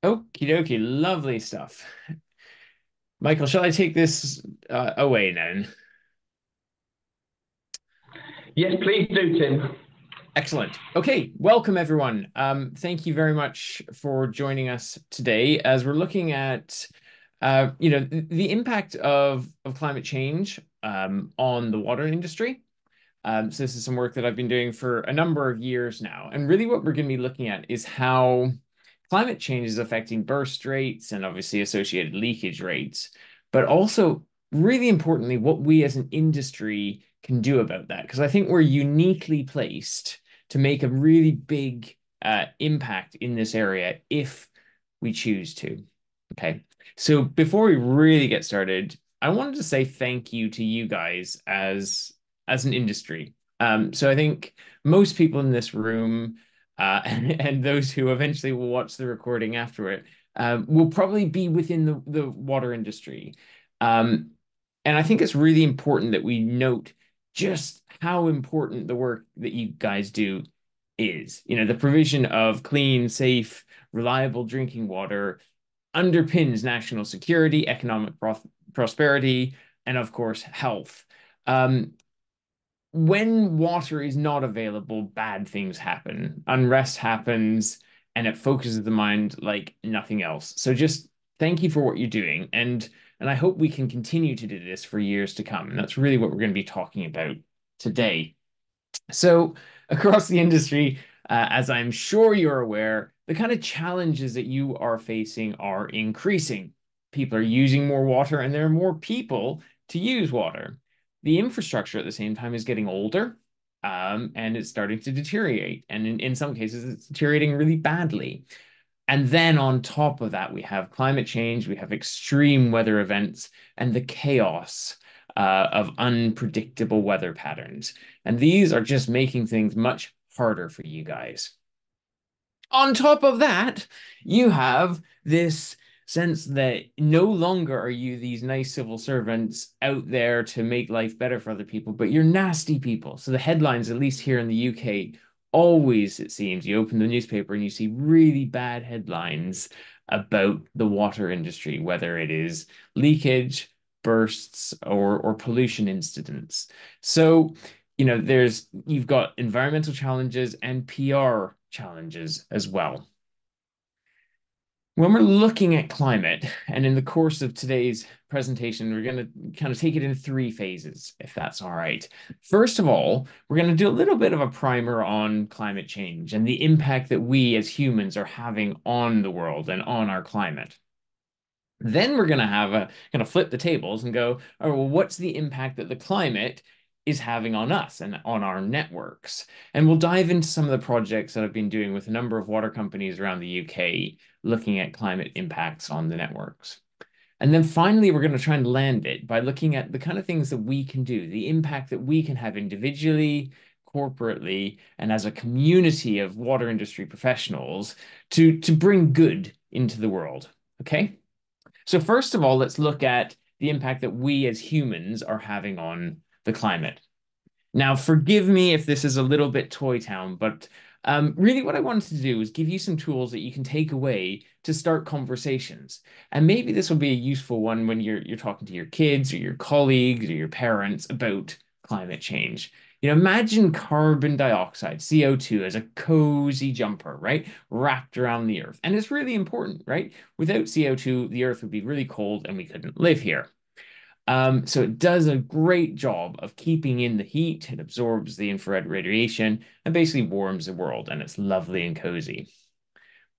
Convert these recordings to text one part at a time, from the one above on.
Okie dokie, lovely stuff. Michael, shall I take this away now? Yes, please do, Tim. Excellent. Okay, welcome everyone. Thank you very much for joining us today as we're looking at the impact of climate change on the water industry. So this is some work that I've been doing for a number of years now. And really what we're going to be looking at is how climate change is affecting burst rates and obviously associated leakage rates, but also really importantly, what we as an industry can do about that. Because I think we're uniquely placed to make a really big impact in this area if we choose to. Okay. So before we really get started, I wanted to say thank you to you guys as an industry. So I think most people in this room and those who eventually will watch the recording after it will probably be within the water industry. Um, and I think it's really important that we note just how important the work that you guys do is. You know, the provision of clean, safe, reliable drinking water underpins national security, economic prosperity, and of course, health. Um, when water is not available, bad things happen. Unrest happens, and it focuses the mind like nothing else. So just thank you for what you're doing, and I hope we can continue to do this for years to come. And that's really what we're going to be talking about today. So across the industry, as I'm sure you're aware, the kind of challenges that you are facing are increasing. People are using more water, and there are more people to use water. The infrastructure at the same time is getting older, and it's starting to deteriorate. And in some cases, it's deteriorating really badly. And then on top of that, we have climate change, we have extreme weather events, and the chaos of unpredictable weather patterns. And these are just making things much harder for you guys. On top of that, you have this sense that no longer are you these nice civil servants out there to make life better for other people, but you're nasty people. So the headlines, at least here in the UK, always, it seems, you open the newspaper and you see really bad headlines about the water industry, whether it is leakage, bursts, or pollution incidents. So you've got environmental challenges and PR challenges as well. When we're looking at climate, and in the course of today's presentation, we're going to kind of take it in three phases, if that's all right. First of all, we're going to do a little bit of a primer on climate change and the impact that we as humans are having on the world and on our climate. Then we're going to have a kind of flip the tables and go, oh, well, what's the impact that the climate is having on us and on our networks? And we'll dive into some of the projects that I've been doing with a number of water companies around the UK, looking at climate impacts on the networks. And then finally, we're going to try and land it by looking at the kind of things that we can do, the impact that we can have individually, corporately, and as a community of water industry professionals to bring good into the world. Okay? So first of all, let's look at the impact that we as humans are having on the climate. Now, forgive me if this is a little bit Toy Town, but really what I wanted to do is give you some tools that you can take away to start conversations. And maybe this will be a useful one when you're talking to your kids or your colleagues or your parents about climate change. You know, imagine carbon dioxide, CO2, as a cozy jumper, right? Wrapped around the Earth. And it's really important, right? Without CO2, the Earth would be really cold and we couldn't live here. So it does a great job of keeping in the heat. It absorbs the infrared radiation and basically warms the world, and it's lovely and cozy.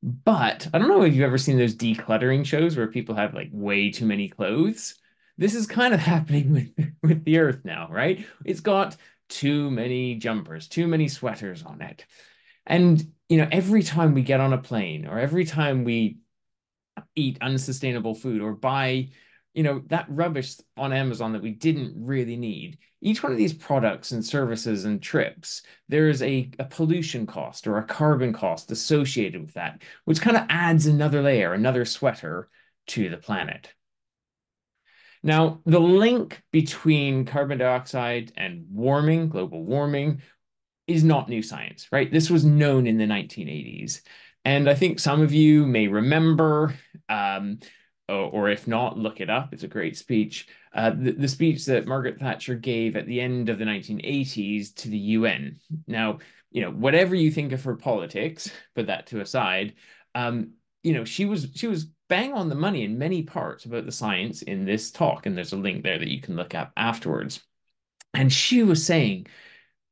But I don't know if you've ever seen those decluttering shows where people have like way too many clothes. This is kind of happening with the Earth now, right? It's got too many jumpers, too many sweaters on it. And every time we get on a plane or every time we eat unsustainable food or buy, that rubbish on Amazon that we didn't really need. Each one of these products and services and trips, there is a pollution cost or a carbon cost associated with that, which kind of adds another layer, another sweater to the planet. Now, the link between carbon dioxide and global warming, is not new science, right? This was known in the 1980s. And I think some of you may remember, um, or if not, look it up. It's a great speech. The speech that Margaret Thatcher gave at the end of the 1980s to the UN. Now, whatever you think of her politics, put that to aside, she was bang on the money in many parts about the science in this talk, and there's a link there that you can look up afterwards. And she was saying,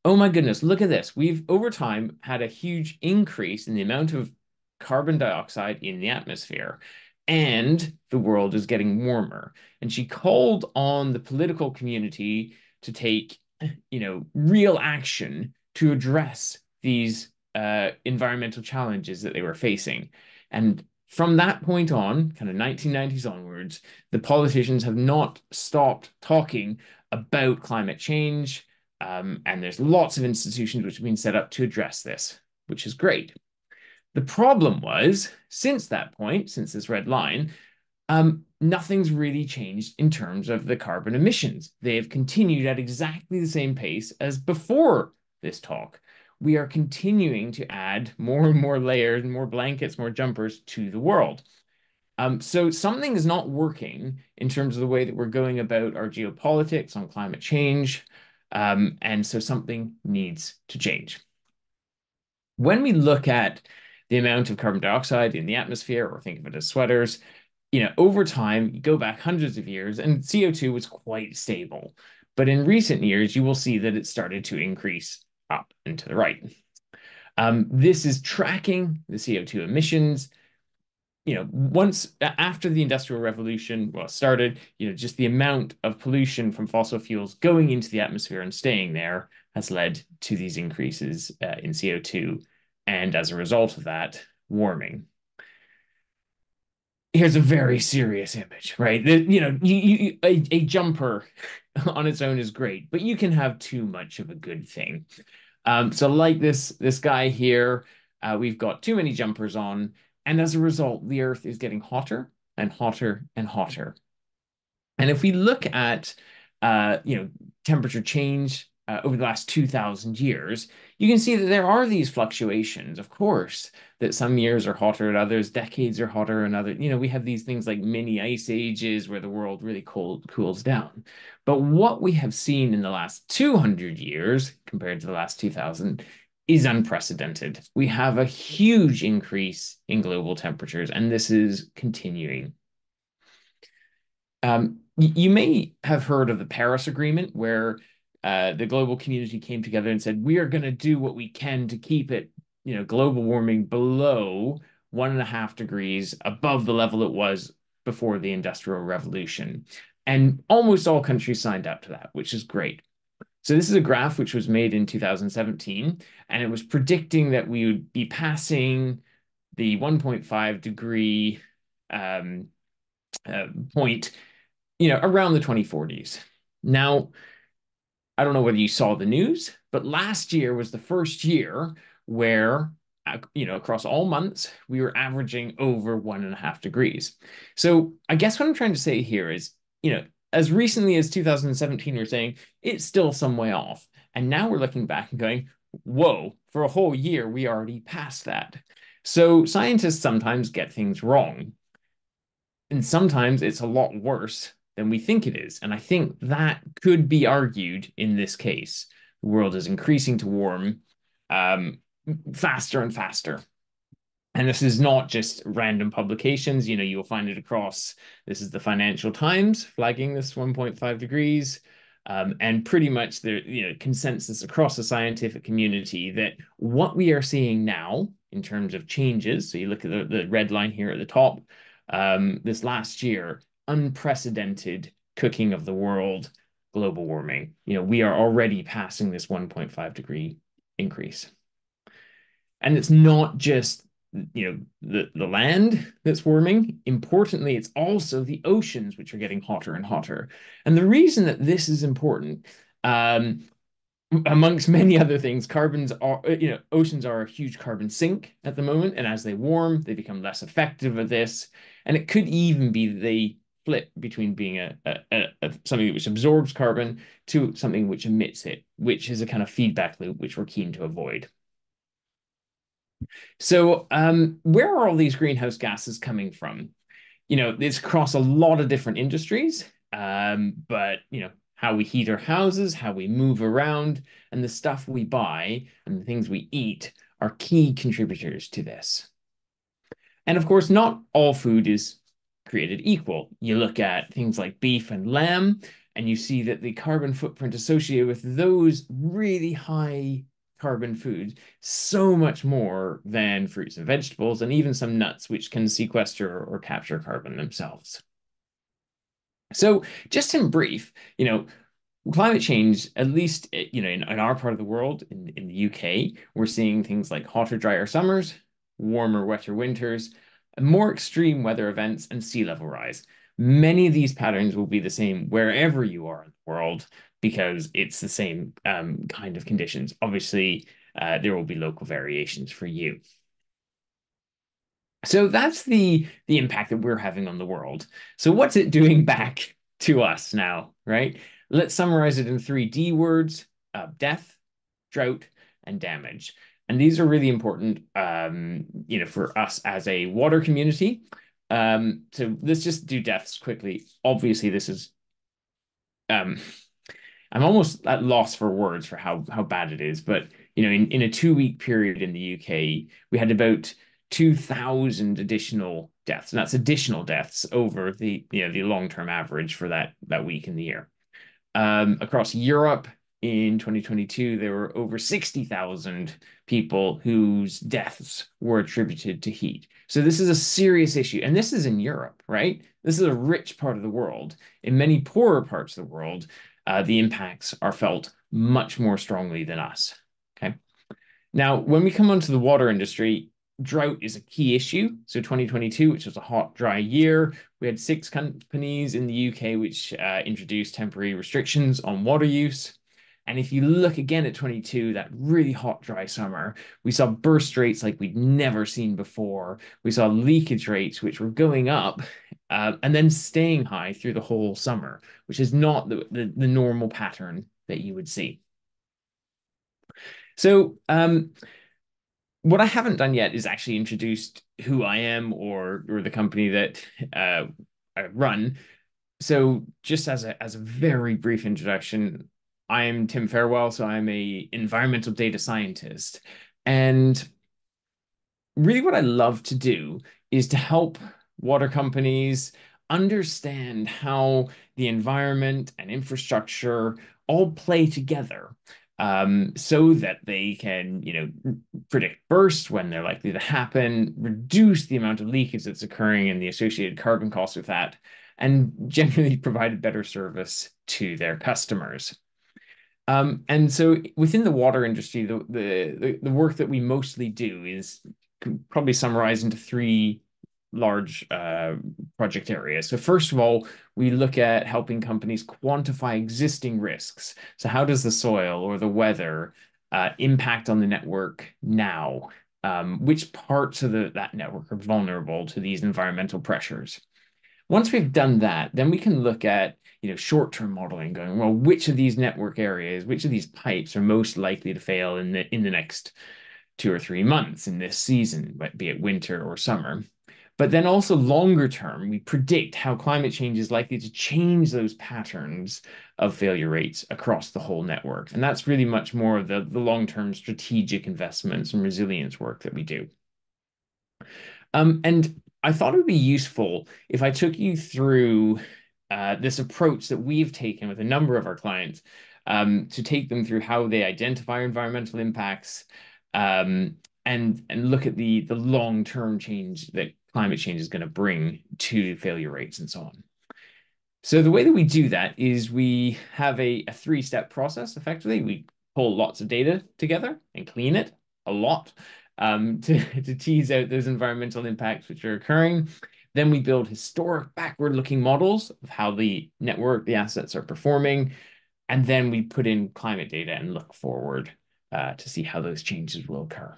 oh my goodness, look at this. We've over time had a huge increase in the amount of carbon dioxide in the atmosphere, and the world is getting warmer. And she called on the political community to take, real action to address these environmental challenges that they were facing. And from that point on, kind of 1990s onwards, the politicians have not stopped talking about climate change, and there's lots of institutions which have been set up to address this, which is great. The problem was, since that point, since this red line, nothing's really changed in terms of the carbon emissions. They have continued at exactly the same pace as before this talk. We are continuing to add more and more layers, more blankets, more jumpers to the world. So something is not working in terms of the way that we're going about our geopolitics on climate change. And so something needs to change. When we look at the amount of carbon dioxide in the atmosphere, or think of it as sweaters, over time, you go back hundreds of years, and CO2 was quite stable. But in recent years, you will see that it started to increase up and to the right. This is tracking the CO2 emissions. Once after the Industrial Revolution, started, just the amount of pollution from fossil fuels going into the atmosphere and staying there has led to these increases in CO2. And as a result of that, warming. Here's a very serious image, right? A jumper on its own is great, but you can have too much of a good thing. So like this guy here, we've got too many jumpers on, and as a result, the Earth is getting hotter and hotter and hotter. And if we look at temperature change over the last 2,000 years, you can see that there are these fluctuations, of course, that some years are hotter than others, decades are hotter than others. We have these things like mini ice ages where the world really cools down. But what we have seen in the last 200 years compared to the last 2,000 is unprecedented. We have a huge increase in global temperatures, and this is continuing. You may have heard of the Paris Agreement, where the global community came together and said, we are going to do what we can to keep it, global warming below 1.5 degrees above the level it was before the Industrial Revolution. And almost all countries signed up to that, which is great. So this is a graph which was made in 2017, and it was predicting that we would be passing the 1.5 degree point, around the 2040s. Now, I don't know whether you saw the news, but last year was the first year where, across all months, we were averaging over 1.5 degrees. So I guess what I'm trying to say here is, as recently as 2017, we're saying it's still some way off. And now we're looking back and going, whoa, for a whole year, we already passed that. So scientists sometimes get things wrong. And sometimes it's a lot worse than we think it is. And I think that could be argued in this case. The world is increasing to warm faster and faster. And this is not just random publications. You'll find it across, this is the Financial Times flagging this 1.5 degrees. And pretty much the consensus across the scientific community that what we are seeing now in terms of changes, so you look at the red line here at the top, this last year, unprecedented cooking of the world, global warming. We are already passing this 1.5 degree increase. And it's not just the land that's warming. Importantly, it's also the oceans which are getting hotter and hotter. And the reason that this is important, amongst many other things, oceans are a huge carbon sink at the moment, and as they warm, they become less effective at this. And it could even be the flip between being something which absorbs carbon to something which emits it, which is a kind of feedback loop which we're keen to avoid. So, where are all these greenhouse gases coming from? It's across a lot of different industries, but how we heat our houses, how we move around, and the stuff we buy and the things we eat are key contributors to this. And of course, not all food is created equal. You look at things like beef and lamb, and you see that the carbon footprint associated with those really high carbon foods so much more than fruits and vegetables, and even some nuts, which can sequester or capture carbon themselves. So, just in brief, climate change, at least in our part of the world, in the UK, we're seeing things like hotter, drier summers, warmer, wetter winters, more extreme weather events, and sea level rise. Many of these patterns will be the same wherever you are in the world because it's the same kind of conditions. Obviously, there will be local variations for you. So that's the impact that we're having on the world. So what's it doing back to us now, right? Let's summarize it in 3D words: death, drought, and damage. And these are really important, for us as a water community. So let's just do deaths quickly. Obviously, this is um, I'm almost at loss for words for how bad it is. But in a 2 week period in the UK, we had about 2,000 additional deaths, and that's additional deaths over the long-term average for that week in the year. Across Europe in 2022, there were over 60,000 people whose deaths were attributed to heat. So this is a serious issue, and this is in Europe, right? This is a rich part of the world. In many poorer parts of the world, the impacts are felt much more strongly than us. Okay. Now, when we come onto the water industry, drought is a key issue. So 2022, which was a hot, dry year, we had 6 companies in the UK which introduced temporary restrictions on water use. And if you look again at 22, that really hot, dry summer, we saw burst rates like we'd never seen before. We saw leakage rates which were going up and then staying high through the whole summer, which is not the normal pattern that you would see. So what I haven't done yet is actually introduced who I am or the company that I run. So just as a very brief introduction, I am Tim Fairwell. So I'm a environmental data scientist, and really what I love to do is to help water companies understand how the environment and infrastructure all play together, so that they can, predict bursts when they're likely to happen, reduce the amount of leakage that's occurring and the associated carbon costs with that, and generally provide a better service to their customers. And so within the water industry, the work that we mostly do is probably summarized into three large project areas. So first of all, we look at helping companies quantify existing risks. So how does the soil or the weather impact on the network now? Which parts of that network are vulnerable to these environmental pressures? Once we've done that, then we can look at short-term modeling, going, well, which of these network areas, which of these pipes are most likely to fail in the next 2 or 3 months in this season, be it winter or summer. But then also longer term, we predict how climate change is likely to change those patterns of failure rates across the whole network. And that's really much more of the long-term strategic investments and resilience work that we do. And I thought it would be useful if I took you through this approach that we've taken with a number of our clients, to take them through how they identify environmental impacts, and look at the long-term change that climate change is going to bring to failure rates and so on. So the way that we do that is we have a three-step process. Effectively, we pull lots of data together and clean it a lot, to tease out those environmental impacts which are occurring. Then we build historic backward-looking models of how the network, the assets are performing. And then we put in climate data and look forward to see how those changes will occur.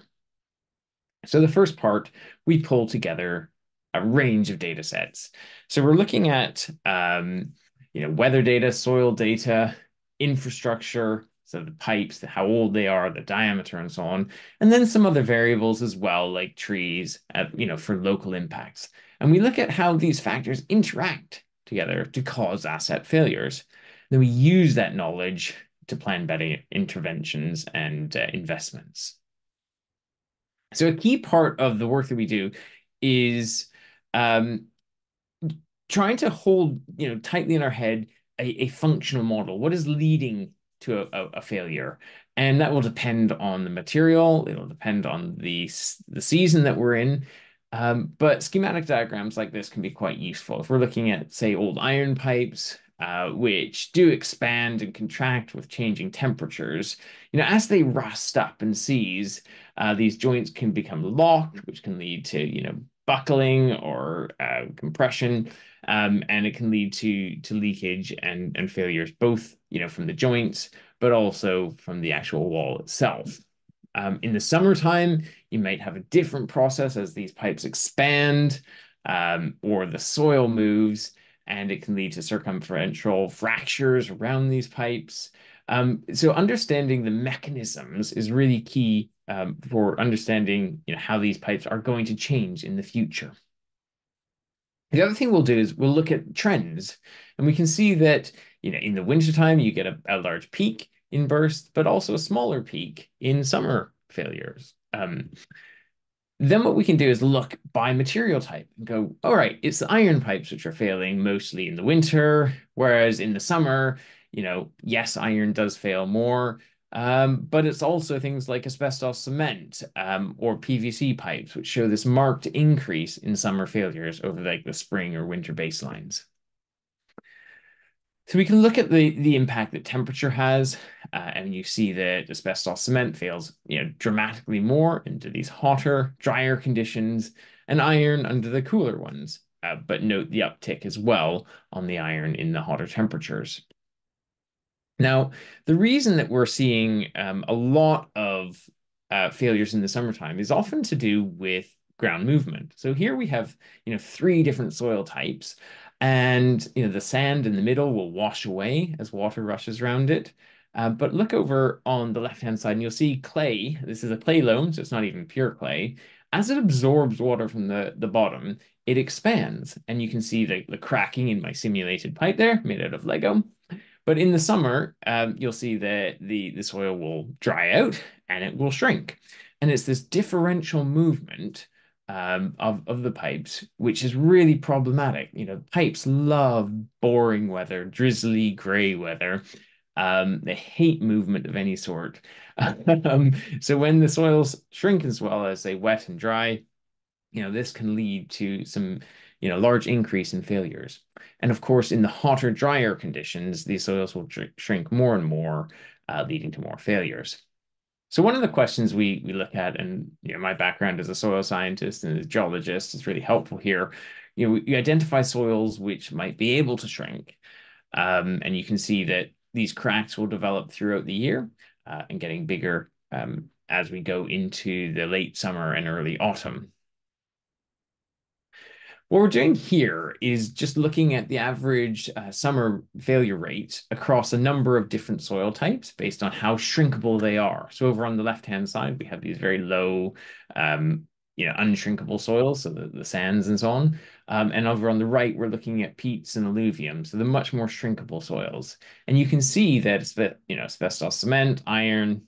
So the first part, we pull together a range of data sets. So we're looking at weather data, soil data, infrastructure, So the pipes, how old they are, the diameter, and so on. And then some other variables as well, like trees, for local impacts. And we look at how these factors interact together to cause asset failures. Then we use that knowledge to plan better interventions and investments. So a key part of the work that we do is um, trying to hold, tightly in our head a functional model. What is leading to a failure? And that will depend on the material. It'll depend on the season that we're in. But schematic diagrams like this can be quite useful. If we're looking at, say, old iron pipes, which do expand and contract with changing temperatures, as they rust up and seize, these joints can become locked, which can lead to, buckling or compression, and it can lead to leakage and failures, both from the joints, but also from the actual wall itself. In the summertime, you might have a different process as these pipes expand, or the soil moves, and it can lead to circumferential fractures around these pipes. So understanding the mechanisms is really key for understanding how these pipes are going to change in the future. The other thing we'll do is we'll look at trends, and we can see that in the wintertime you get a large peak in bursts, but also a smaller peak in summer failures. Then what we can do is look by material type and go, all right, it's the iron pipes which are failing mostly in the winter, whereas in the summer, yes, iron does fail more, but it's also things like asbestos cement, or PVC pipes, which show this marked increase in summer failures over like the spring or winter baselines. So we can look at the impact that temperature has, and you see that asbestos cement fails, dramatically more into these hotter, drier conditions, and iron under the cooler ones. But note the uptick as well on the iron in the hotter temperatures. Now, the reason that we're seeing a lot of failures in the summertime is often to do with ground movement. So here we have, three different soil types, and the sand in the middle will wash away as water rushes around it. But look over on the left-hand side, and you'll see clay. This is a clay loam, so it's not even pure clay. As it absorbs water from the bottom, it expands, and you can see the cracking in my simulated pipe there, made out of Lego. But in the summer, you'll see that the soil will dry out and it will shrink. And it's this differential movement of the pipes, which is really problematic. Pipes love boring weather, drizzly gray weather. They hate movement of any sort. So when the soils shrink as well as they wet and dry, this can lead to some, large increase in failures. And of course, in the hotter, drier conditions, these soils will shrink more and more, leading to more failures. So one of the questions we look at, and my background as a soil scientist and a geologist is really helpful here. We identify soils which might be able to shrink, and you can see that these cracks will develop throughout the year, and getting bigger as we go into the late summer and early autumn. What we're doing here is just looking at the average summer failure rate across a number of different soil types based on how shrinkable they are. So over on the left-hand side, we have these very low, unshrinkable soils, so the sands and so on. And over on the right, we're looking at peats and alluvium, so the much more shrinkable soils. And you can see that, asbestos cement, iron,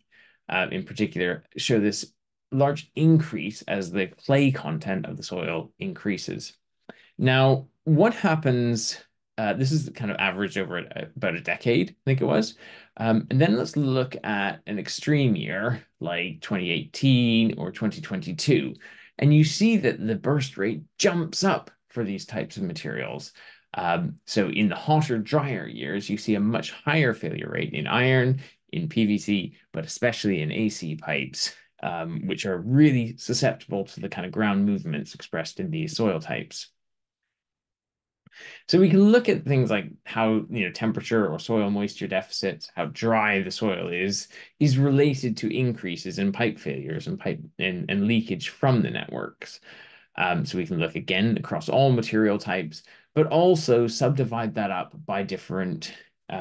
in particular, show this large increase as the clay content of the soil increases. Now, what happens, this is kind of averaged over about a decade, I think it was. And then let's look at an extreme year like 2018 or 2022. And you see that the burst rate jumps up for these types of materials. So in the hotter, drier years, you see a much higher failure rate in iron, in PVC, but especially in AC pipes, which are really susceptible to the kind of ground movements expressed in these soil types. So we can look at things like how, temperature or soil moisture deficits, how dry the soil is related to increases in pipe failures and pipe and leakage from the networks. So we can look again across all material types, but also subdivide that up by different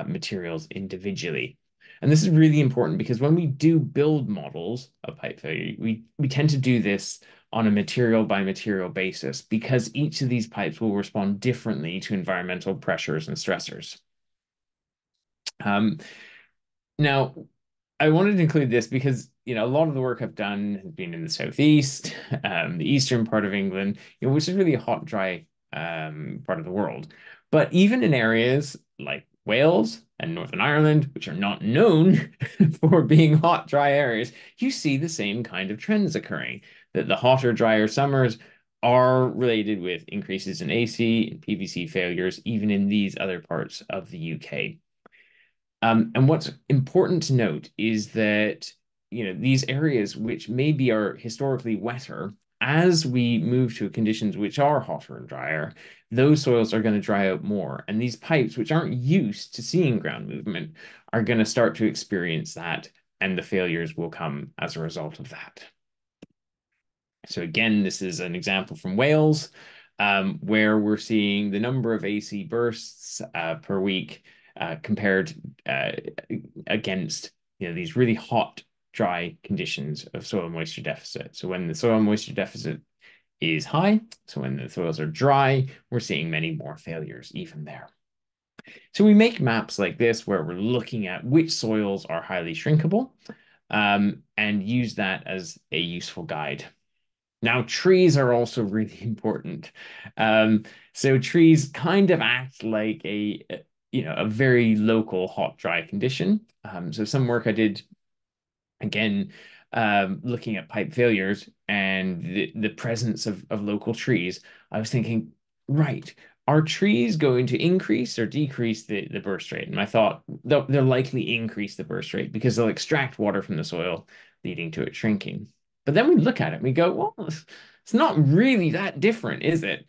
materials individually. And this is really important because when we do build models of pipe failure, we tend to do this on a material by material basis because each of these pipes will respond differently to environmental pressures and stressors. Um, Now, I wanted to include this because, a lot of the work I've done has been in the southeast, the eastern part of England, which is really a hot, dry part of the world. But even in areas like Wales and Northern Ireland, which are not known for being hot, dry areas, you see the same kind of trends occurring, that the hotter, drier summers are related with increases in AC and PVC failures, even in these other parts of the UK. And what's important to note is that these areas which maybe are historically wetter, as we move to conditions which are hotter and drier, those soils are going to dry out more. And these pipes, which aren't used to seeing ground movement, are going to start to experience that, and the failures will come as a result of that. So again, this is an example from Wales, where we're seeing the number of AC bursts per week compared against these really hot, dry conditions of soil moisture deficit. So when the soil moisture deficit is high, so when the soils are dry, we're seeing many more failures even there. So we make maps like this where we're looking at which soils are highly shrinkable and use that as a useful guide. Now, trees are also really important. So trees kind of act like a very local hot, dry condition. So some work I did, again, looking at pipe failures and the presence of local trees, I was thinking, right, are trees going to increase or decrease the burst rate? And I thought they'll likely increase the burst rate because they'll extract water from the soil, leading to it shrinking. But then we look at it and we go, well, it's not really that different, is it?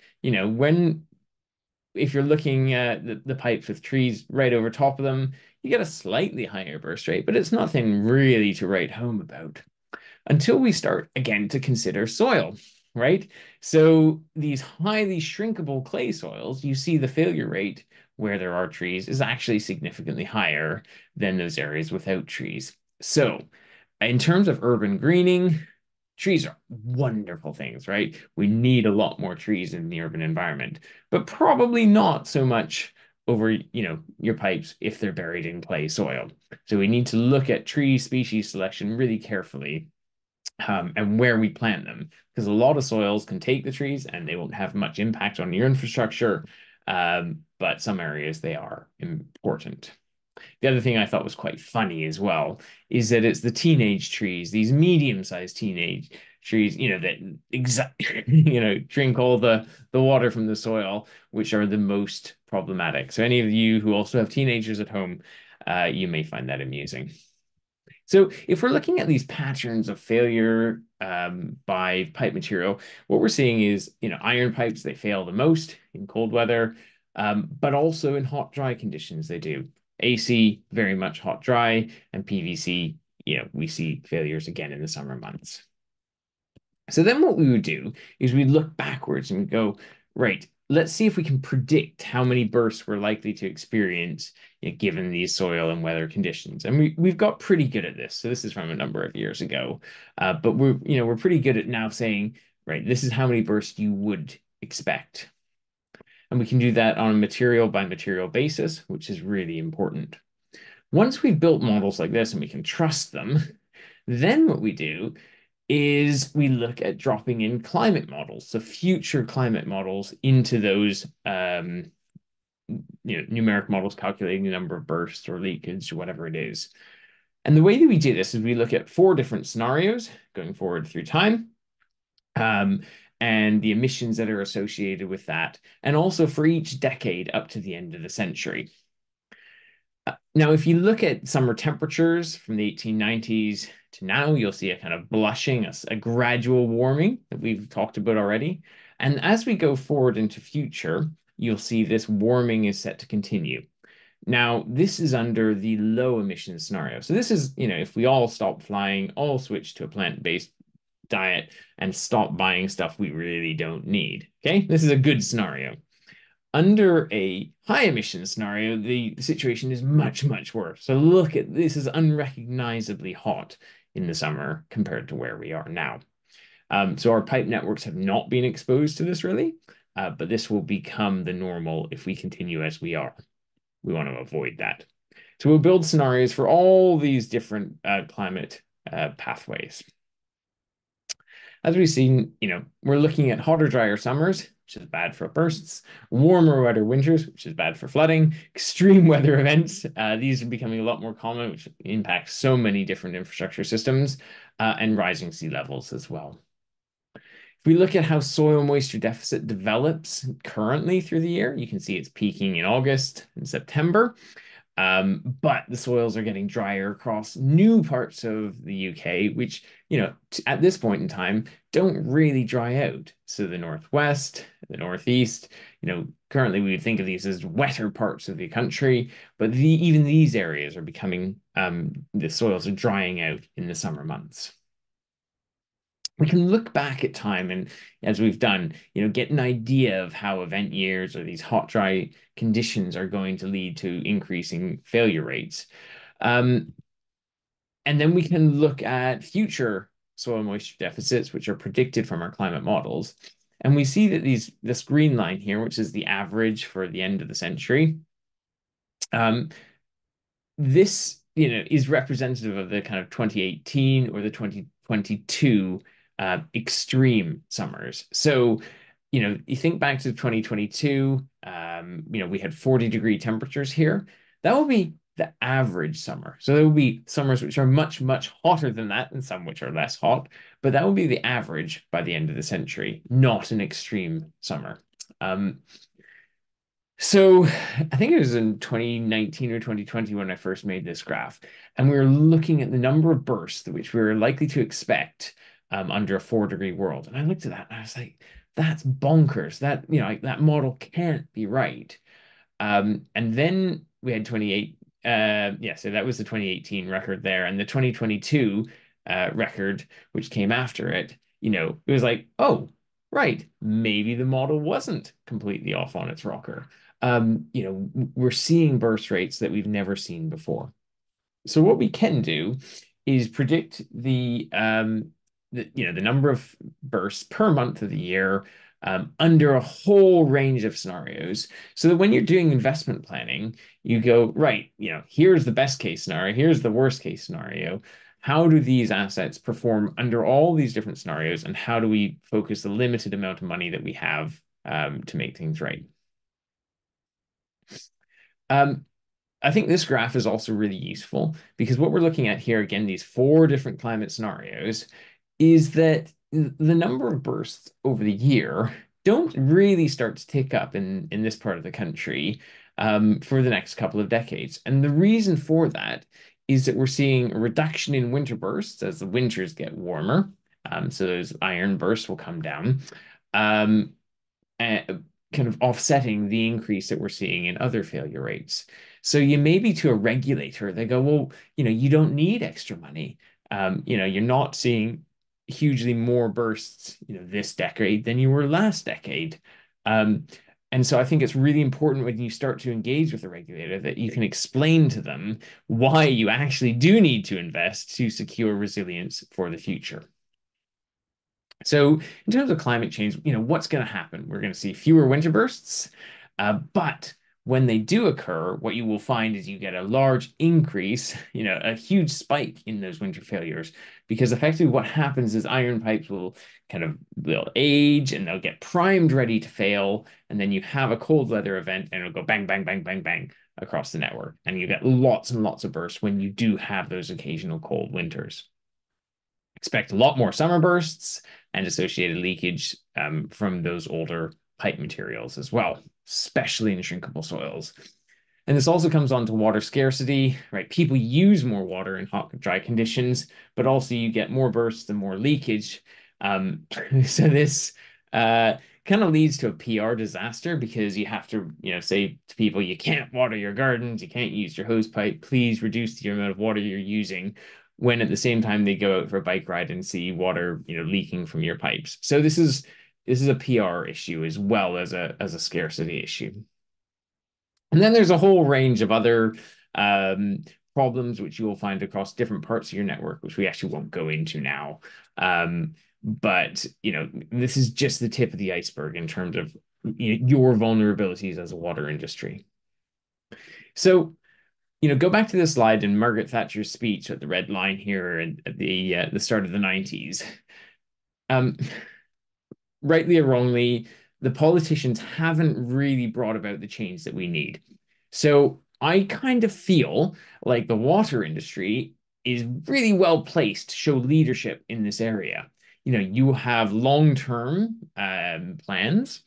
If you're looking at the pipes with trees right over top of them, you get a slightly higher burst rate, but it's nothing really to write home about until we start again to consider soil, right? So these highly shrinkable clay soils, you see the failure rate where there are trees is actually significantly higher than those areas without trees. So in terms of urban greening, trees are wonderful things, right? We need a lot more trees in the urban environment, but probably not so much over, your pipes if they're buried in clay soil. So we need to look at tree species selection really carefully, and where we plant them, because a lot of soils can take the trees and they won't have much impact on your infrastructure, but some areas they are important. The other thing I thought was quite funny as well is that it's the teenage trees, these medium-sized teenage trees, that drink all the water from the soil, which are the most problematic. So any of you who also have teenagers at home, you may find that amusing. So if we're looking at these patterns of failure by pipe material, what we're seeing is, iron pipes, they fail the most in cold weather, but also in hot, dry conditions, they do. AC, very much hot, dry, and PVC, we see failures again in the summer months. So then what we would do is we'd look backwards and go, right, let's see if we can predict how many bursts we're likely to experience, given these soil and weather conditions. And we've got pretty good at this. So this is from a number of years ago, but we're pretty good at now saying, right, this is how many bursts you would expect. And we can do that on a material by material basis, which is really important. Once we've built models like this and we can trust them, then what we do is we look at dropping in climate models, so future climate models into those numeric models calculating the number of bursts or leakage or whatever it is. And the way that we do this is we look at 4 different scenarios going forward through time, and the emissions that are associated with that, and also for each decade up to the end of the century. Now, if you look at summer temperatures from the 1890s to now, you'll see a kind of blushing, a gradual warming that we've talked about already. And as we go forward into future, you'll see this warming is set to continue. Now, this is under the low emission scenario. So this is, if we all stop flying, all switch to a plant-based diet and stop buying stuff we really don't need. Okay, this is a good scenario. Under a high emission scenario, the situation is much, much worse. So look at this is unrecognizably hot in the summer compared to where we are now. So our pipe networks have not been exposed to this really, but this will become the normal if we continue as we are. We want to avoid that. So we'll build scenarios for all these different climate pathways. As we've seen, we're looking at hotter, drier summers, which is bad for bursts, warmer, wetter winters, which is bad for flooding, extreme weather events. These are becoming a lot more common, which impacts so many different infrastructure systems, and rising sea levels as well. If we look at how soil moisture deficit develops currently through the year, you can see it's peaking in August and September. But the soils are getting drier across new parts of the UK, which, at this point in time, don't really dry out. So the northwest, the northeast, currently we would think of these as wetter parts of the country, but even these areas are becoming, the soils are drying out in the summer months. We can look back at time and, as we've done, get an idea of how event years or these hot, dry conditions are going to lead to increasing failure rates. And then we can look at future soil moisture deficits, which are predicted from our climate models. And we see that this green line here, which is the average for the end of the century, this is representative of the kind of 2018 or the 2022 extreme summers. So, you think back to 2022, we had 40-degree temperatures here. That will be the average summer. So there will be summers which are much, much hotter than that, and some which are less hot, but that will be the average by the end of the century, not an extreme summer. So I think it was in 2019 or 2020 when I first made this graph, and we were looking at the number of bursts which we were likely to expect under a 4-degree world. And I looked at that and I was like, that's bonkers. That, that model can't be right. And then we had 28. So that was the 2018 record there. And the 2022 record, which came after it, it was like, oh, right, maybe the model wasn't completely off on its rocker. We're seeing burst rates that we've never seen before. So what we can do is predict the number of bursts per month of the year under a whole range of scenarios, so that when you're doing investment planning, you go, right, here's the best case scenario, here's the worst case scenario. How do these assets perform under all these different scenarios, and how do we focus the limited amount of money that we have to make things right? I think this graph is also really useful because what we're looking at here, again, these 4 different climate scenarios, is that the number of bursts over the year don't really start to tick up in this part of the country for the next couple of decades. And the reason for that is that we're seeing a reduction in winter bursts as the winters get warmer. So those iron bursts will come down, and kind of offsetting the increase that we're seeing in other failure rates. So you maybe to a regulator, they go, well, you don't need extra money. You're not seeing hugely more bursts, this decade than you were last decade. And so I think it's really important when you start to engage with the regulator that you can explain to them why you actually do need to invest to secure resilience for the future. So in terms of climate change, what's going to happen? We're going to see fewer winter bursts, but when they do occur, what you will find is you get a large increase, a huge spike in those winter failures, because effectively what happens is iron pipes they'll age and they'll get primed ready to fail. And then you have a cold weather event and it'll go bang, bang, bang, bang, bang across the network. And you get lots and lots of bursts when you do have those occasional cold winters. Expect a lot more summer bursts and associated leakage from those older pipe materials as well, especially in shrinkable soils. And this also comes on to water scarcity, right? People use more water in hot, dry conditions, but also you get more bursts and more leakage. So this kind of leads to a PR disaster because you have to, say to people, you can't water your gardens, you can't use your hose pipe, please reduce the amount of water you're using, when at the same time they go out for a bike ride and see water, leaking from your pipes. So this is this is a PR issue as well as a scarcity issue. And then there's a whole range of other problems which you will find across different parts of your network, which we actually won't go into now. But this is just the tip of the iceberg in terms of your vulnerabilities as a water industry. So, go back to the slide in Margaret Thatcher's speech at the Red Line here at the start of the 90s. Rightly or wrongly, the politicians haven't really brought about the change that we need. So I kind of feel like the water industry is really well placed to show leadership in this area. You have long-term plans.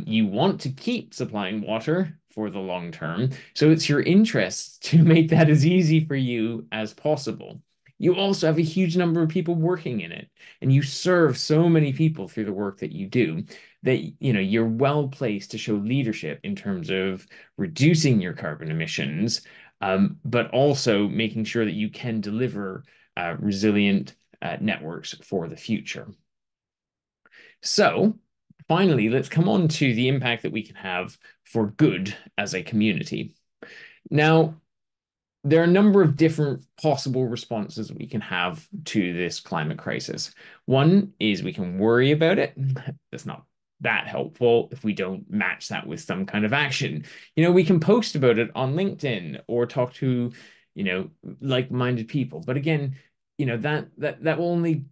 You want to keep supplying water for the long term. So it's your interest to make that as easy for you as possible. You also have a huge number of people working in it, and you serve so many people through the work that you do that you're well placed to show leadership in terms of reducing your carbon emissions, but also making sure that you can deliver resilient networks for the future. So finally, let's come on to the impact that we can have for good as a community. Now, there are a number of different possible responses we can have to this climate crisis. One is we can worry about it. That's not that helpful if we don't match that with some kind of action. We can post about it on LinkedIn or talk to, like-minded people. But again, that will only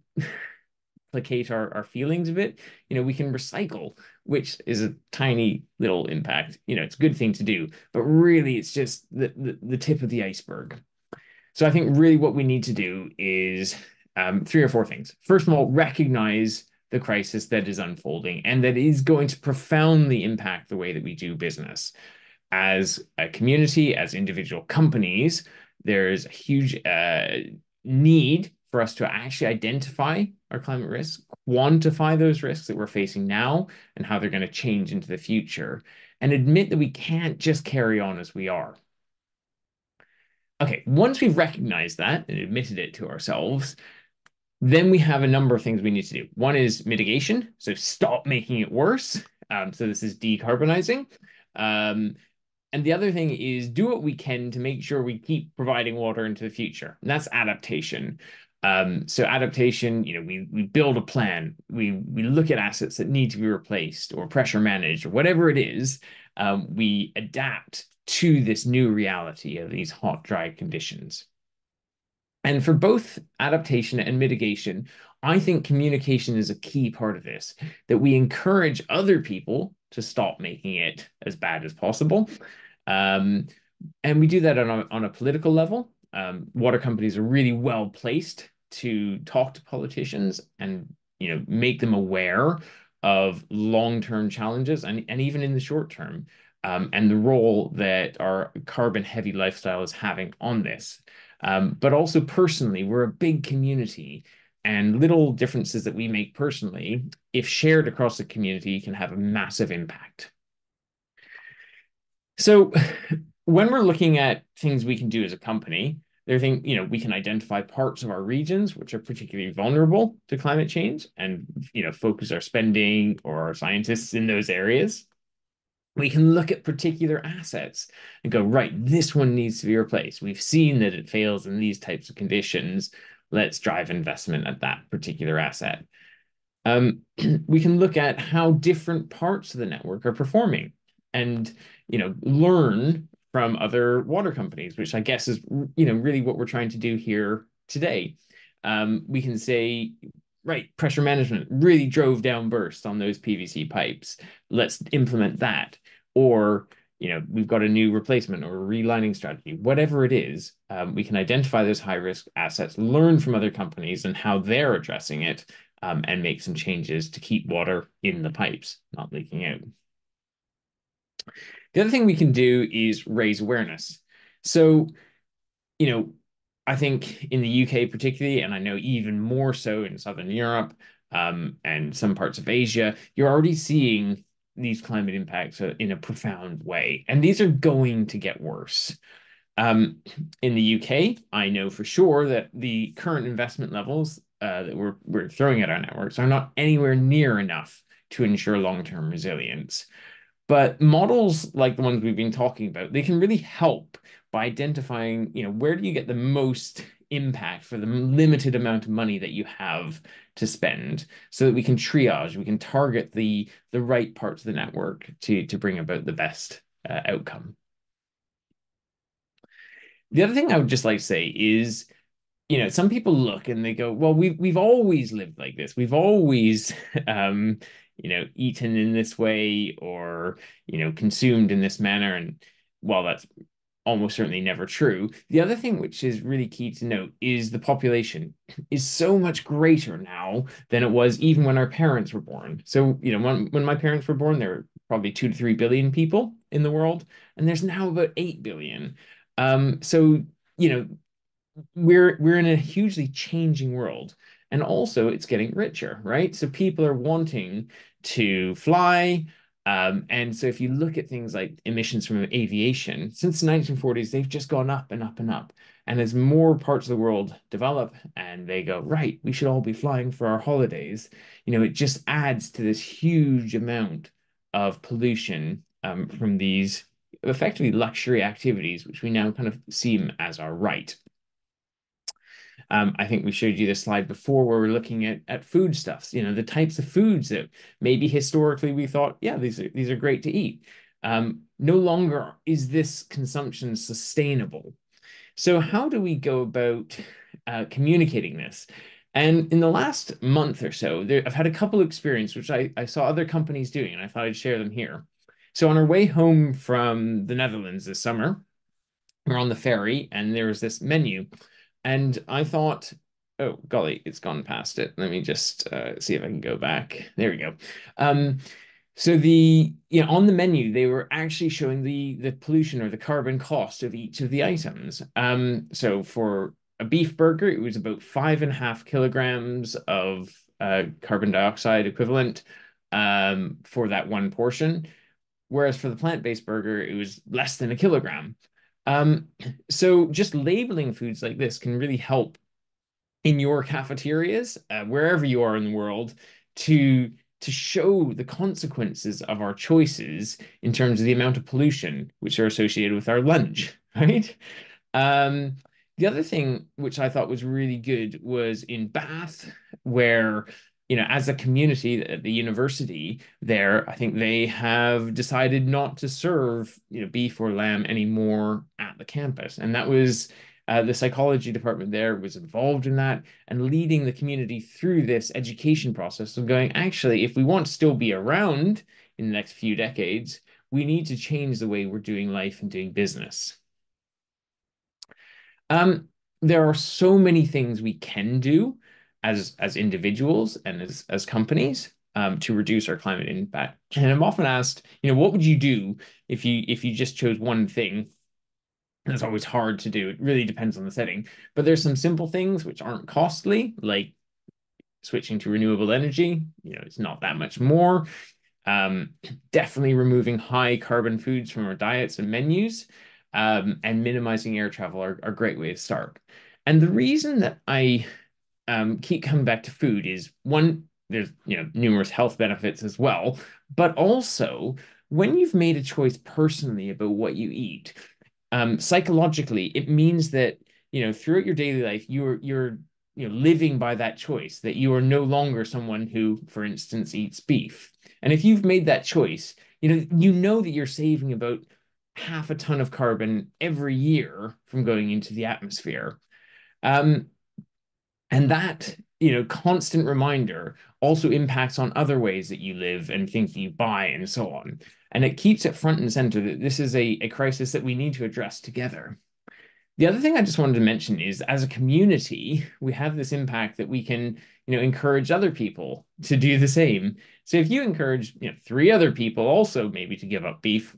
placate our feelings a bit. We can recycle, which is a tiny little impact. It's a good thing to do, but really it's just the tip of the iceberg. So I think really what we need to do is three or four things. First of all, recognize the crisis that is unfolding and that is going to profoundly impact the way that we do business. As a community, as individual companies, there's a huge need for us to actually identify our climate risks, quantify those risks that we're facing now and how they're going to change into the future, and admit that we can't just carry on as we are. Okay, once we've recognized that and admitted it to ourselves, then we have a number of things we need to do. One is mitigation, so stop making it worse. So this is decarbonizing. And the other thing is do what we can to make sure we keep providing water into the future. And that's adaptation. So adaptation, we build a plan. We look at assets that need to be replaced or pressure managed or whatever it is. We adapt to this new reality of these hot, dry conditions. And for both adaptation and mitigation, I think communication is a key part of this, that we encourage other people to stop making it as bad as possible. And we do that on a political level. Water companies are really well placed to talk to politicians and make them aware of long-term challenges and even in the short term, and the role that our carbon-heavy lifestyle is having on this. But also personally, we're a big community, and little differences that we make personally, if shared across the community, can have a massive impact. So when we're looking at things we can do as a company, there think we can identify parts of our regions which are particularly vulnerable to climate change and focus our spending or our scientists in those areas. We can look at particular assets and go, right, this one needs to be replaced. We've seen that it fails in these types of conditions. Let's drive investment at that particular asset. We can look at how different parts of the network are performing and learn from other water companies, which I guess is really what we're trying to do here today. We can say, right, pressure management really drove down bursts on those PVC pipes. Let's implement that. Or we've got a new replacement or a relining strategy. Whatever it is, we can identify those high-risk assets, learn from other companies and how they're addressing it, and make some changes to keep water in the pipes, not leaking out. The other thing we can do is raise awareness. So, I think in the UK particularly, and I know even more so in Southern Europe, and some parts of Asia, you're already seeing these climate impacts in a profound way. And these are going to get worse. In the UK, I know for sure that the current investment levels that we're throwing at our networks are not anywhere near enough to ensure long-term resilience. But models like the ones we've been talking about, they can really help by identifying, where do you get the most impact for the limited amount of money that you have to spend, so that we can triage, we can target the right parts of the network to bring about the best outcome. The other thing I would just like to say is, some people look and they go, well, we've always lived like this. We've always, eaten in this way, or, consumed in this manner. And while that's almost certainly never true, the other thing which is really key to note is the population is so much greater now than it was even when our parents were born. So, when my parents were born, there were probably 2 to 3 billion people in the world, and there's now about 8 billion. So, you know, we're in a hugely changing world, and also it's getting richer, right? So people are wanting to fly, and so if you look at things like emissions from aviation since the 1940s, they've just gone up and up and up. And as more parts of the world develop and they go, right, we should all be flying for our holidays, it just adds to this huge amount of pollution, from these effectively luxury activities, which we now kind of seem as our right. I think we showed you this slide before where we're looking at foodstuffs, the types of foods that maybe historically we thought, yeah, these are great to eat. No longer is this consumption sustainable. So how do we go about communicating this? And in the last month or so, I've had a couple of experiences which I saw other companies doing, and I thought I'd share them here. So on our way home from the Netherlands this summer, we're on the ferry, and there was this menu, and I thought, oh, golly, it's gone past it. Let me just see if I can go back. There we go. So on the menu, they were actually showing the pollution or the carbon cost of each of the items. So for a beef burger, it was about 5.5 kilograms of carbon dioxide equivalent, for that one portion. Whereas for the plant-based burger, it was less than a kilogram. Um, so just labeling foods like this can really help in your cafeterias, wherever you are in the world, to show the consequences of our choices in terms of the amount of pollution which are associated with our lunch, right? Um, the other thing which I thought was really good was in Bath, where, as a community at the university there, I think they have decided not to serve, beef or lamb anymore at the campus. And that was the psychology department there was involved in that and leading the community through this education process of going, actually, if we want to still be around in the next few decades, we need to change the way we're doing life and doing business. There are so many things we can do as individuals and as companies, to reduce our climate impact. And I'm often asked, what would you do if you just chose one thing? That's always hard to do. It really depends on the setting. But there's some simple things which aren't costly, like switching to renewable energy. It's not that much more. Um, Definitely removing high carbon foods from our diets and menus, and minimizing air travel are great way to start. And the reason that I keep coming back to food is, one, there's numerous health benefits as well, but also when you've made a choice personally about what you eat, psychologically, it means that throughout your daily life, you're living by that choice, that you are no longer someone who, for instance, eats beef. And if you've made that choice, you know that you're saving about half a ton of carbon every year from going into the atmosphere. Um, and that, constant reminder also impacts on other ways that you live and things that you buy and so on. And it keeps it front and center that this is a crisis that we need to address together. The other thing I just wanted to mention is, as a community, we have this impact that we can, encourage other people to do the same. So if you encourage, 3 other people also maybe to give up beef,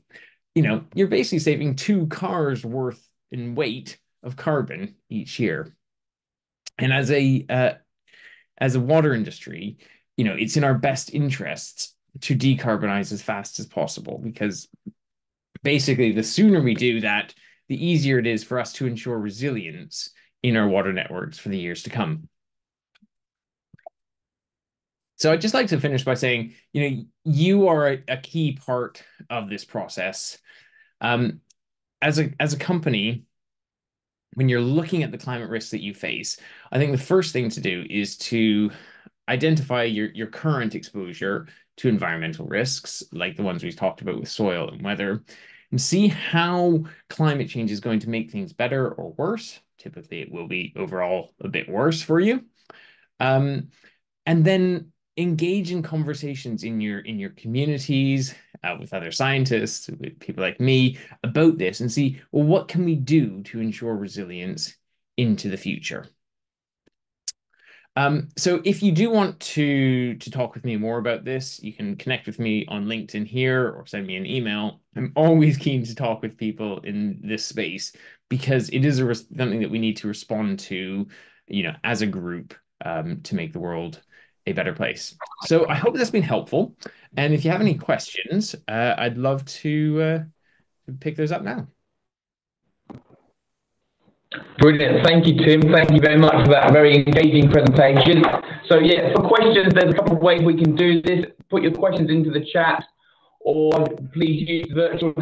you're basically saving 2 cars worth in weight of carbon each year. And as a water industry, it's in our best interests to decarbonize as fast as possible, because basically the sooner we do that, the easier it is for us to ensure resilience in our water networks for the years to come. So I'd just like to finish by saying, you are a key part of this process. Um, as a company, when you're looking at the climate risks that you face, I think the first thing to do is to identify your current exposure to environmental risks, like the ones we've talked about with soil and weather, and see how climate change is going to make things better or worse. Typically, it will be overall a bit worse for you. Um, and then engage in conversations in your communities, with other scientists, with people like me about this, and see, well, what can we do to ensure resilience into the future? So if you do want to talk with me more about this, you can connect with me on LinkedIn here or send me an email. I'm always keen to talk with people in this space because it is something that we need to respond to, as a group, to make the world a better place. So I hope that's been helpful. And if you have any questions, I'd love to pick those up now. Brilliant. Thank you, Tim. Thank you very much for that very engaging presentation. So yeah, for questions, there's a couple of ways we can do this. Put your questions into the chat, or please use virtual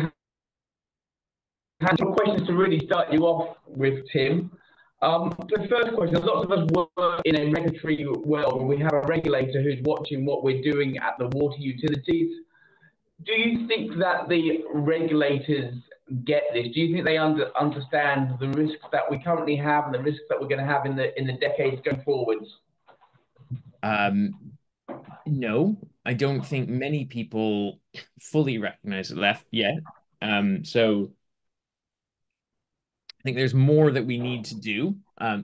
hands. Questions to really start you off with, Tim. The first question, lots of us work in a regulatory world where we have a regulator who's watching what we're doing at the water utilities. Do you think that the regulators get this? Do you think they understand the risks that we currently have and the risks that we're going to have in the decades going forwards? No, I don't think many people fully recognize it left yet. So I think there's more that we need to do,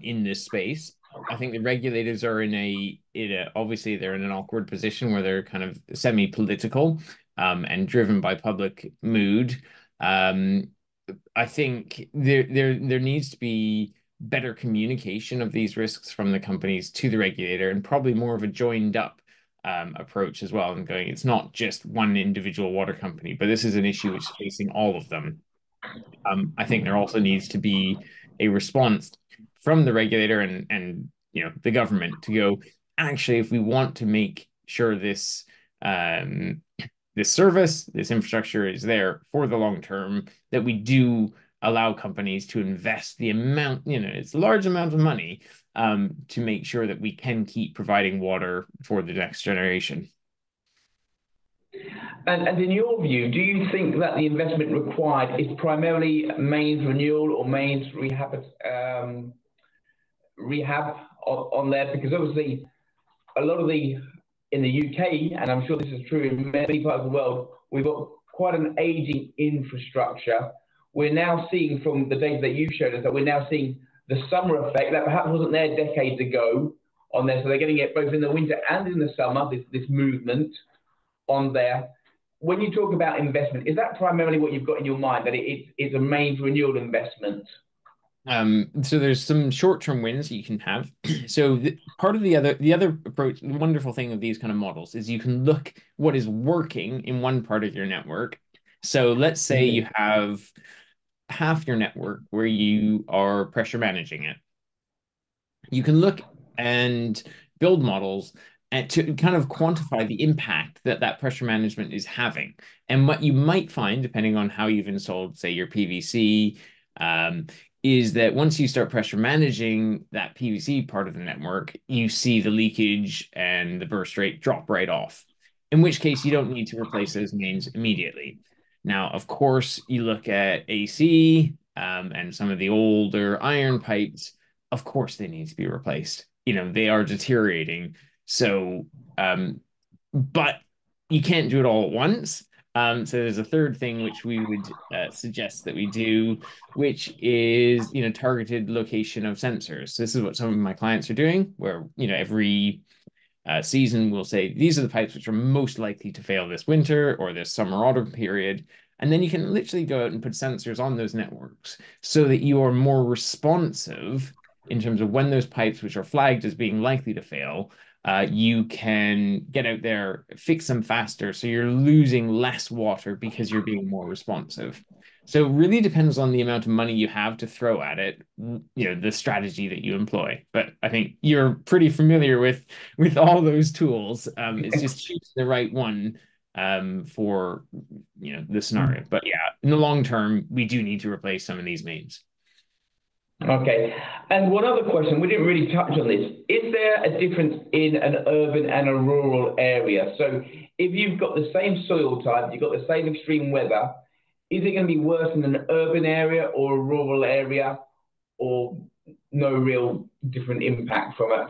in this space. I think the regulators are obviously they're in an awkward position where they're kind of semi-political, and driven by public mood. Um, I think there needs to be better communication of these risks from the companies to the regulator, and probably more of a joined up approach as well. And going, it's not just one individual water company, but this is an issue which is facing all of them. I think there also needs to be a response from the regulator and the government to go, actually, if we want to make sure um, this service, this infrastructure is there for the long term, that we do allow companies to invest the amount, it's a large amount of money, to make sure that we can keep providing water for the next generation. And in your view, do you think that the investment required is primarily mains renewal or mains rehab on there? Because obviously, a lot of in the UK, and I'm sure this is true in many parts of the world, we've got quite an aging infrastructure. We're now seeing from the data that you've showed us that we're now seeing the summer effect that perhaps wasn't there decades ago on there. So they're getting it both in the winter and in the summer, this movement on there. When you talk about investment, is that primarily what you've got in your mind, that it's a mains renewal investment? So there's some short-term wins that you can have. So part of the other approach, the wonderful thing of these kind of models is you can look what is working in one part of your network. So let's say you have half your network where you are pressure managing it. You can look and build models and to kind of quantify the impact that that pressure management is having. And what you might find, depending on how you've installed, say, your PVC, is that once you start pressure managing that PVC part of the network, you see the leakage and the burst rate drop right off, in which case you don't need to replace those mains immediately. Now, of course, you look at AC, and some of the older iron pipes, of course, they need to be replaced. They are deteriorating. So, but you can't do it all at once. So there's a third thing which we would suggest that we do, which is targeted location of sensors. This is what some of my clients are doing, where every season we'll say these are the pipes which are most likely to fail this winter or this summer autumn period. And then you can literally go out and put sensors on those networks so that you are more responsive in terms of when those pipes which are flagged as being likely to fail, you can get out there, fix them faster, so you're losing less water because you're being more responsive. So it really depends on the amount of money you have to throw at it, the strategy that you employ. But I think you're pretty familiar with all those tools. It's just choosing the right one for the scenario. But yeah, in the long term, we do need to replace some of these mains. Okay. And one other question, we didn't really touch on this. Is there a difference in an urban and a rural area? So if you've got the same soil type, you've got the same extreme weather, is it going to be worse in an urban area or a rural area, or no real different impact from a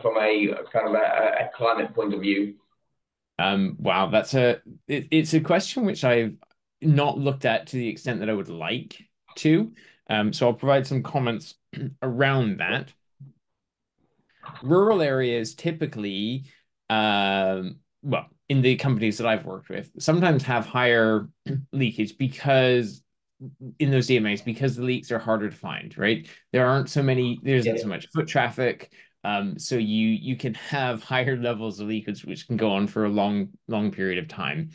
kind of a climate point of view? Wow, it's a question which I've not looked at to the extent that I would like to. So I'll provide some comments around that. Rural areas typically, well, in the companies that I've worked with, sometimes have higher leakage because in those DMAs, because the leaks are harder to find, right? There isn't so much foot traffic. So you can have higher levels of leakage, which can go on for a long period of time.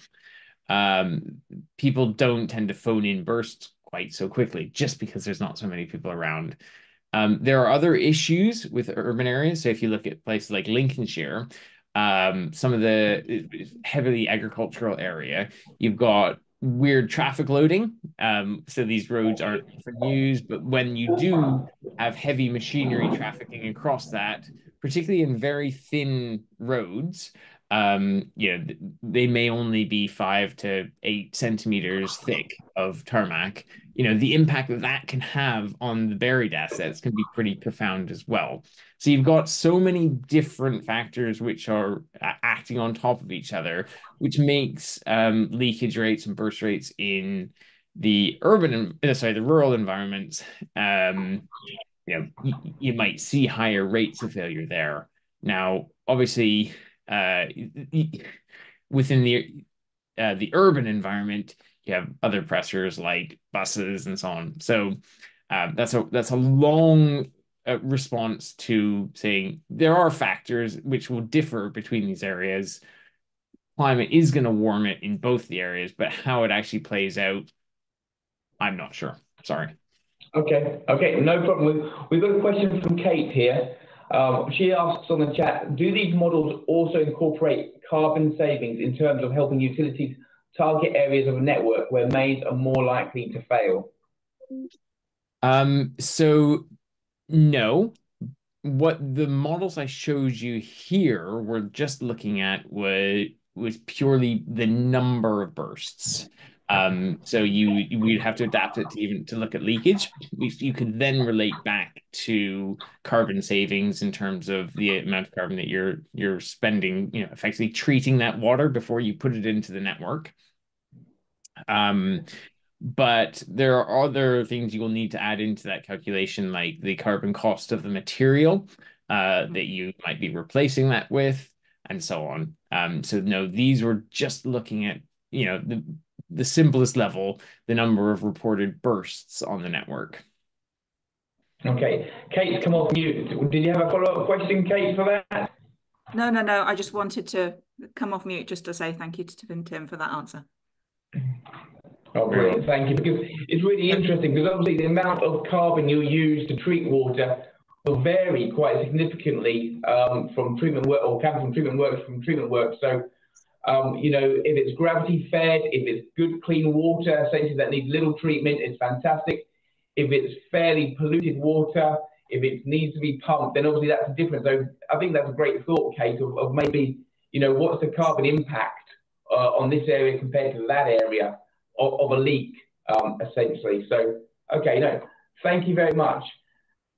People don't tend to phone in bursts quite so quickly just because there's not so many people around. There are other issues with urban areas. So if you look at places like Lincolnshire, some of the heavily agricultural area, you've got weird traffic loading. So these roads aren't for use, but when you do have heavy machinery trafficking across that, particularly in very thin roads, they may only be 5 to 8 centimeters thick of tarmac. The impact that that can have on the buried assets can be pretty profound as well. So you've got so many different factors which are acting on top of each other, which makes leakage rates and burst rates in the the rural environments. You might see higher rates of failure there. Now, obviously, within the urban environment, you have other pressures like buses and so on. So that's a long response to saying there are factors which will differ between these areas. Climate is going to warm it in both the areas, but how it actually plays out, I'm not sure. Sorry. Okay, no problem. We've got a question from Kate here. She asks on the chat, do these models also incorporate carbon savings in terms of helping utilities target areas of a network where mains are more likely to fail? So no. What the models I showed you here were just looking at was purely the number of bursts. So we'd have to adapt it to even to look at leakage, which you could then relate back to carbon savings in terms of the amount of carbon that you're spending, effectively treating that water before you put it into the network. But there are other things you will need to add into that calculation, like the carbon cost of the material that you might be replacing that with, and so on. So no, these were just looking at, the simplest level, the number of reported bursts on the network. Okay, Kate's come off mute. Did you have a follow-up question, Kate, for that? No. I just wanted to come off mute just to say thank you to Tim for that answer. Oh, brilliant. Thank you. Because it's really interesting because obviously the amount of carbon you use to treat water will vary quite significantly from treatment work or come from treatment works. So, if it's gravity fed, if it's good clean water, essentially that needs little treatment, it's fantastic. If it's fairly polluted water, if it needs to be pumped, then obviously that's a difference. So I think that's a great thought, Kate, of maybe, what's the carbon impact on this area compared to that area of a leak, essentially. So, okay, no, thank you very much.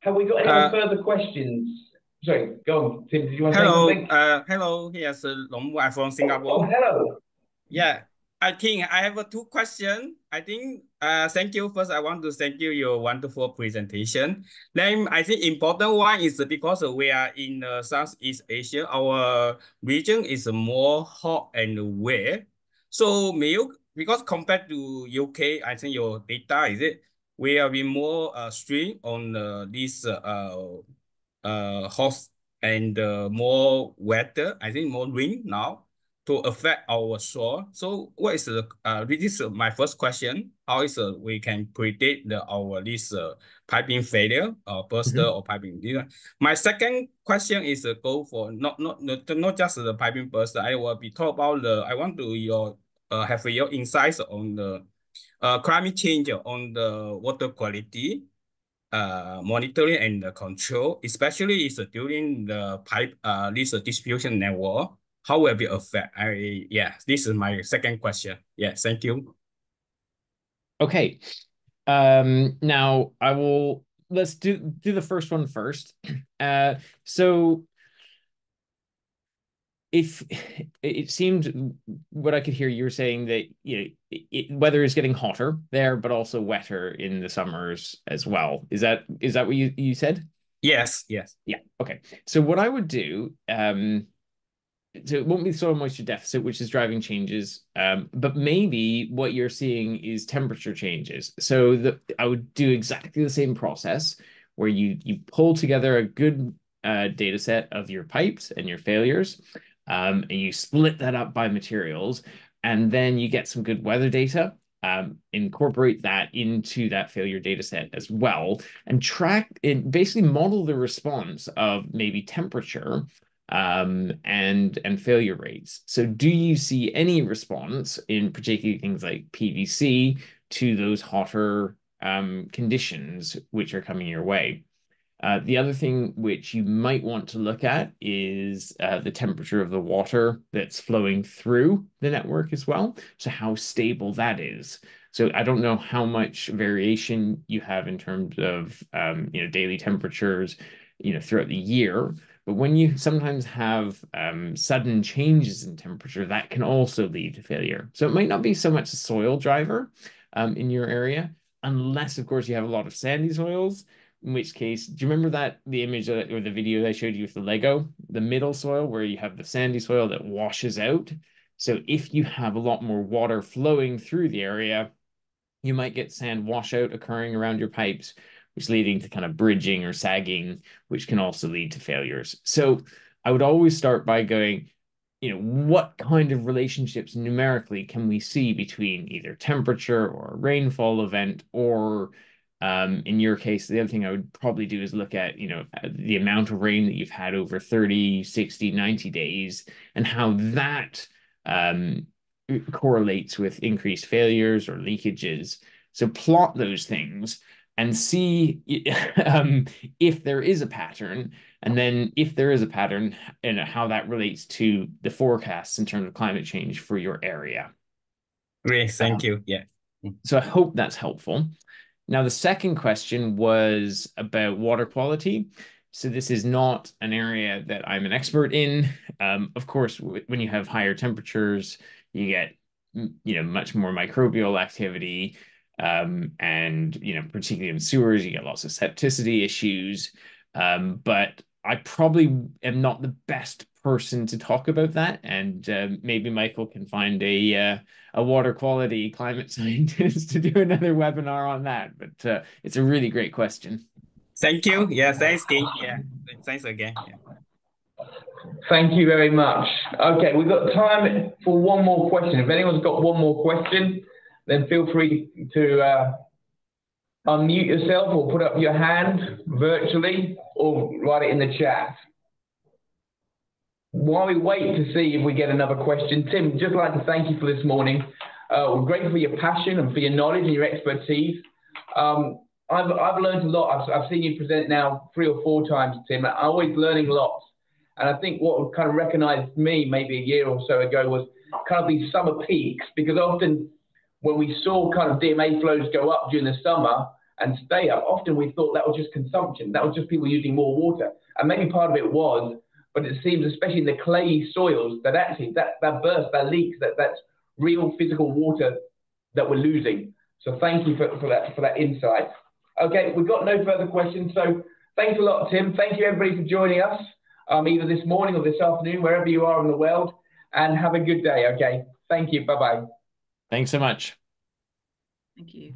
Have we got any further questions? Sorry, go on, Tim. Did you want to say something? Hello. Here's Long Wai from Singapore. Oh, hello. Yeah, I think I have two questions. I think thank you. First, I want to thank you your wonderful presentation. Then I think important one is because we are in Southeast Asia. Our region is more hot and wet. So because compared to UK, I think your data is it we are be more strict on this hot and more weather. I think more rain now to affect our soil. So what is the this is my first question. How is we can predict our this piping failure or burster or piping? My second question is go for not just the piping burster. I will be talk about I want to have your insights on the climate change on the water quality monitoring and the control, especially is during the pipe this distribution network. How will it affect? This is my second question. Yeah, thank you. Okay. Now let's do the first one first. So if it seemed what I could hear, you were saying that weather is getting hotter there, but also wetter in the summers as well. Is that what you said? Yes. Yeah. Okay. So what I would do, so it won't be soil moisture deficit, which is driving changes, but maybe what you're seeing is temperature changes. So I would do exactly the same process where you pull together a good data set of your pipes and your failures, and you split that up by materials, and then you get some good weather data. Incorporate that into that failure data set as well, and track it, basically model the response of maybe temperature and failure rates. So do you see any response in particularly things like PVC to those hotter conditions which are coming your way? The other thing which you might want to look at is the temperature of the water that's flowing through the network as well. So how stable that is. So I don't know how much variation you have in terms of daily temperatures throughout the year, but when you sometimes have sudden changes in temperature, that can also lead to failure. So it might not be so much a soil driver in your area, unless of course you have a lot of sandy soils. In which case, do you remember the image or the video that I showed you with the Lego, the middle soil where you have the sandy soil that washes out? So if you have a lot more water flowing through the area, you might get sand washout occurring around your pipes, which leading to kind of bridging or sagging, which can also lead to failures. So I would always start by going, what kind of relationships numerically can we see between either temperature or a rainfall event, or in your case, the other thing I would probably do is look at, the amount of rain that you've had over 30, 60, 90 days and how that correlates with increased failures or leakages. So plot those things and see if there is a pattern, and then if there is a pattern, and how that relates to the forecasts in terms of climate change for your area. Great, thank you. Yeah. So I hope that's helpful. Now, the second question was about water quality. So this is not an area that I'm an expert in. Of course, when you have higher temperatures, you get much more microbial activity, and particularly in sewers, you get lots of septicity issues. But I probably am not the best person to talk about that, and maybe Michael can find a water quality climate scientist to do another webinar on that. But it's a really great question. Thank you. Yeah, thanks, King. Yeah, thanks again. Yeah. Thank you very much. Okay, we've got time for one more question. If anyone's got one more question, then feel free to unmute yourself or put up your hand virtually or write it in the chat. While we wait to see if we get another question, Tim, just like to thank you for this morning. We're grateful for your passion and for your knowledge and your expertise. I've learned a lot. I've seen you present now 3 or 4 times, Tim. I'm always learning lots. And I think what kind of recognized me maybe a year or so ago was kind of these summer peaks, because often when we saw kind of DMA flows go up during the summer and stay up, often we thought that was just consumption. That was just people using more water. And maybe part of it was, but it seems, especially in the clay soils, that actually that burst, that leaks, that's real physical water that we're losing. So thank you for that insight. Okay, we've got no further questions. So thanks a lot, Tim. Thank you, everybody, for joining us, either this morning or this afternoon, wherever you are in the world, and have a good day. Okay, thank you. Bye-bye. Thanks so much. Thank you.